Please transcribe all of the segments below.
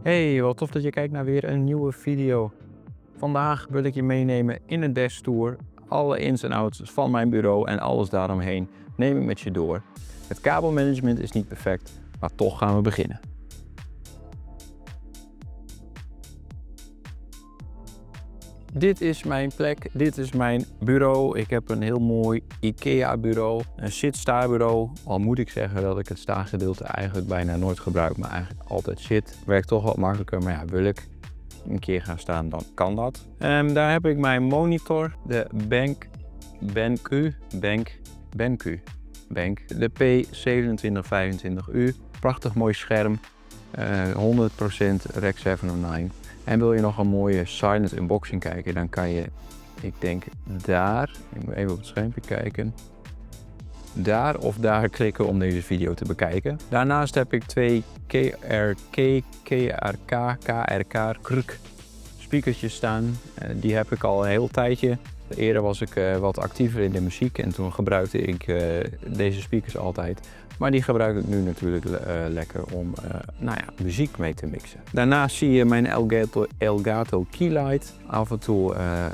Hey, wat tof dat je kijkt naar weer een nieuwe video. Vandaag wil ik je meenemen in een desktour. Alle ins en outs van mijn bureau en alles daaromheen neem ik met je door. Het kabelmanagement is niet perfect, maar toch gaan we beginnen. Dit is mijn plek, dit is mijn bureau. Ik heb een heel mooi IKEA bureau, een zit-sta-bureau. Al moet ik zeggen dat ik het sta-gedeelte eigenlijk bijna nooit gebruik, maar eigenlijk altijd zit. Werkt toch wat makkelijker, maar ja, wil ik een keer gaan staan, dan kan dat. Daar heb ik mijn monitor, de BenQ, de P2725U. Prachtig mooi scherm, 100% Rec 709. En wil je nog een mooie silent unboxing kijken, dan kan je, ik denk daar, ik moet even op het schermpje kijken, daar of daar klikken om deze video te bekijken. Daarnaast heb ik twee KRK speakertjes staan. Die heb ik al een heel tijdje. Eerder was ik wat actiever in de muziek en toen gebruikte ik deze speakers altijd. Maar die gebruik ik nu natuurlijk lekker om muziek mee te mixen. Daarnaast zie je mijn Elgato Keylight.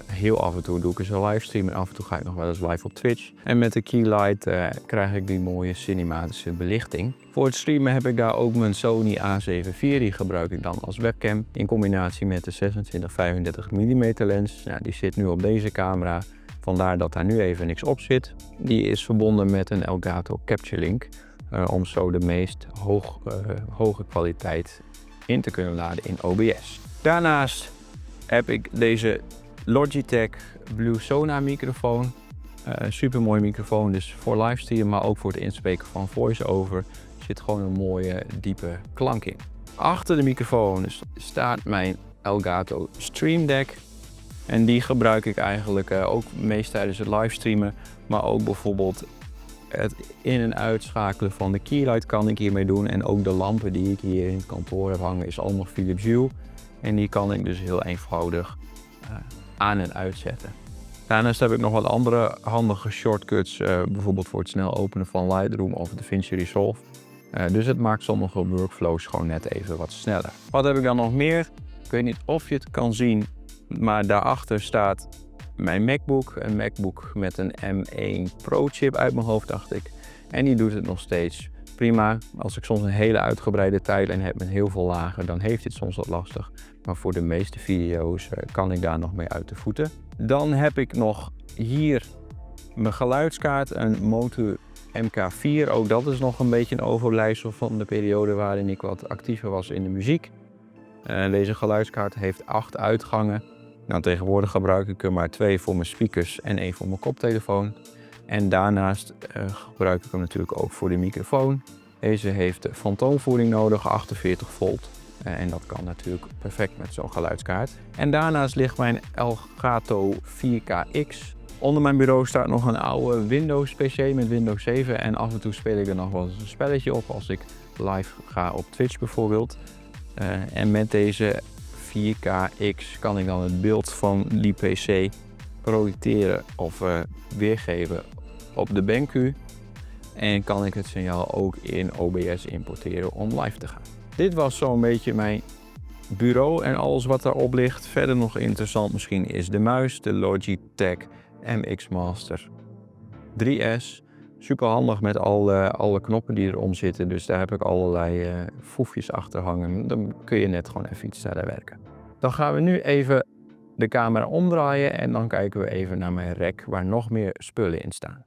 Heel af en toe doe ik eens een livestream en af en toe ga ik nog wel eens live op Twitch. En met de Keylight krijg ik die mooie cinematische belichting. Voor het streamen heb ik daar ook mijn Sony A7 IV. Die gebruik ik dan als webcam in combinatie met de 26-35 mm lens. Nou, die zit nu op deze camera. Vandaar dat daar nu even niks op zit. Die is verbonden met een Elgato Capture Link. Om zo de meest hoge kwaliteit in te kunnen laden in OBS. Daarnaast heb ik deze Logitech Blue Sonar microfoon. Super mooi microfoon, dus voor livestream, maar ook voor het inspreken van voice-over zit gewoon een mooie diepe klank in. Achter de microfoon staat mijn Elgato Stream Deck. En die gebruik ik eigenlijk ook meest tijdens het livestreamen, maar ook bijvoorbeeld het in- en uitschakelen van de Keylight kan ik hiermee doen. En ook de lampen die ik hier in het kantoor heb hangen is allemaal Philips Hue. En die kan ik dus heel eenvoudig aan- en uitzetten. Daarnaast heb ik nog wat andere handige shortcuts, bijvoorbeeld voor het snel openen van Lightroom of DaVinci Resolve. Dus het maakt sommige workflows gewoon net even wat sneller. Wat heb ik dan nog meer? Ik weet niet of je het kan zien, maar daarachter staat mijn MacBook. Een MacBook met een M1 Pro chip uit mijn hoofd, dacht ik. En die doet het nog steeds prima. Als ik soms een hele uitgebreide tijdlijn heb met heel veel lagen, dan heeft dit soms wat lastig. Maar voor de meeste video's kan ik daar nog mee uit de voeten. Dan heb ik nog hier mijn geluidskaart, een Motu MK4. Ook dat is nog een beetje een overblijfsel van de periode waarin ik wat actiever was in de muziek. Deze geluidskaart heeft 8 uitgangen. Nou, tegenwoordig gebruik ik er maar 2 voor mijn speakers en 1 voor mijn koptelefoon. En daarnaast gebruik ik hem natuurlijk ook voor de microfoon. Deze heeft fantoomvoering nodig, 48 volt. En dat kan natuurlijk perfect met zo'n geluidskaart. En daarnaast ligt mijn Elgato 4KX. Onder mijn bureau staat nog een oude Windows PC met Windows 7. En af en toe speel ik er nog wel eens een spelletje op als ik live ga op Twitch bijvoorbeeld. En met deze 4KX kan ik dan het beeld van die PC projecteren of weergeven op de BenQ. En kan ik het signaal ook in OBS importeren om live te gaan. Dit was zo'n beetje mijn bureau en alles wat daarop ligt. Verder nog interessant misschien is de muis, de Logitech MX Master 3S. Super handig met alle knoppen die erom zitten, dus daar heb ik allerlei foefjes achter hangen. Dan kun je net gewoon even iets sneller werken. Dan gaan we nu even de camera omdraaien en dan kijken we even naar mijn rek waar nog meer spullen in staan.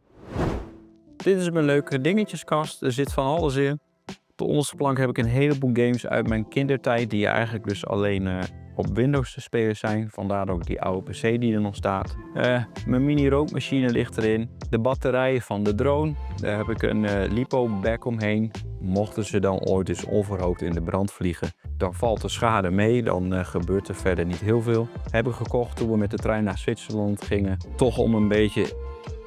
Dit is mijn leuke dingetjeskast, er zit van alles in. Op de onderste plank heb ik een heleboel games uit mijn kindertijd die eigenlijk dus alleen op Windows te spelen zijn. Vandaar ook die oude PC die er nog staat. Mijn mini rookmachine ligt erin. De batterijen van de drone. Daar heb ik een lipo-bag omheen. Mochten ze dan ooit eens onverhoopt in de brand vliegen, dan valt de schade mee. Dan gebeurt er verder niet heel veel. Heb ik gekocht toen we met de trein naar Zwitserland gingen. Toch om een beetje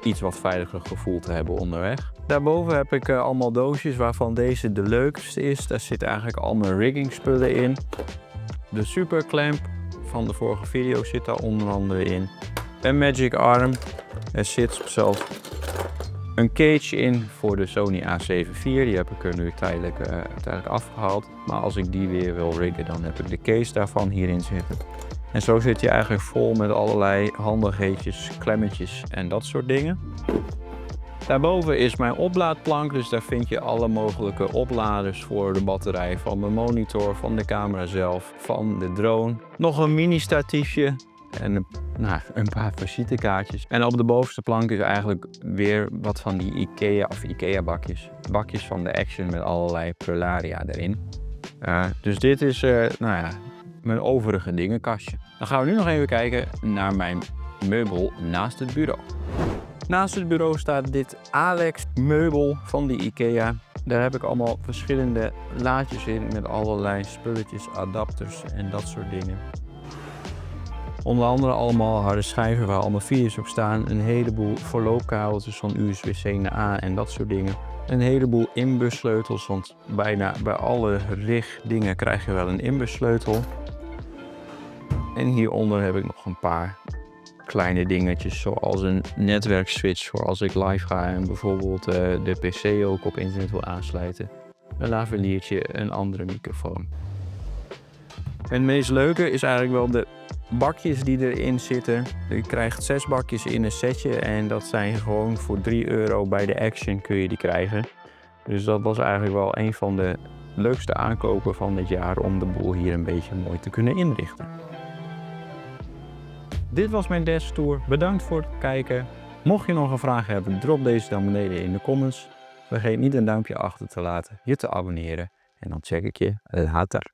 iets wat veiliger gevoel te hebben onderweg. Daarboven heb ik allemaal doosjes waarvan deze de leukste is. Daar zitten eigenlijk al mijn rigging spullen in. De superclamp van de vorige video zit daar onder andere in. Een magic arm. Er zit zelfs een cage in voor de Sony A7 IV. Die heb ik er nu tijdelijk afgehaald. Maar als ik die weer wil riggen, dan heb ik de case daarvan hierin zitten. En zo zit je eigenlijk vol met allerlei handigheidjes, klemmetjes en dat soort dingen. Daarboven is mijn oplaadplank, dus daar vind je alle mogelijke opladers voor de batterij van mijn monitor, van de camera zelf, van de drone. Nog een mini statiefje en een paar visitekaartjes. En op de bovenste plank is eigenlijk weer wat van die IKEA bakjes. Bakjes van de Action met allerlei prularia erin. Dus dit is mijn overige dingenkastje. Dan gaan we nu nog even kijken naar mijn meubel naast het bureau. Naast het bureau staat dit Alex meubel van de IKEA. Daar heb ik allemaal verschillende laadjes in met allerlei spulletjes, adapters en dat soort dingen. Onder andere allemaal harde schijven waar allemaal video's op staan. Een heleboel verloopkabeltjes van USB-C naar A en dat soort dingen. Een heleboel inbussleutels, want bijna bij alle rig dingen krijg je wel een inbussleutel. En hieronder heb ik nog een paar kleine dingetjes zoals een netwerkswitch voor als ik live ga en bijvoorbeeld de PC ook op internet wil aansluiten. Een laveniertje, een andere microfoon. En het meest leuke is eigenlijk wel de bakjes die erin zitten. Je krijgt 6 bakjes in een setje en dat zijn gewoon voor €3 bij de Action kun je die krijgen. Dus dat was eigenlijk wel een van de leukste aankopen van dit jaar om de boel hier een beetje mooi te kunnen inrichten. Dit was mijn desktour. Bedankt voor het kijken. Mocht je nog een vraag hebben, drop deze dan beneden in de comments. Vergeet niet een duimpje achter te laten, je te abonneren en dan check ik je later.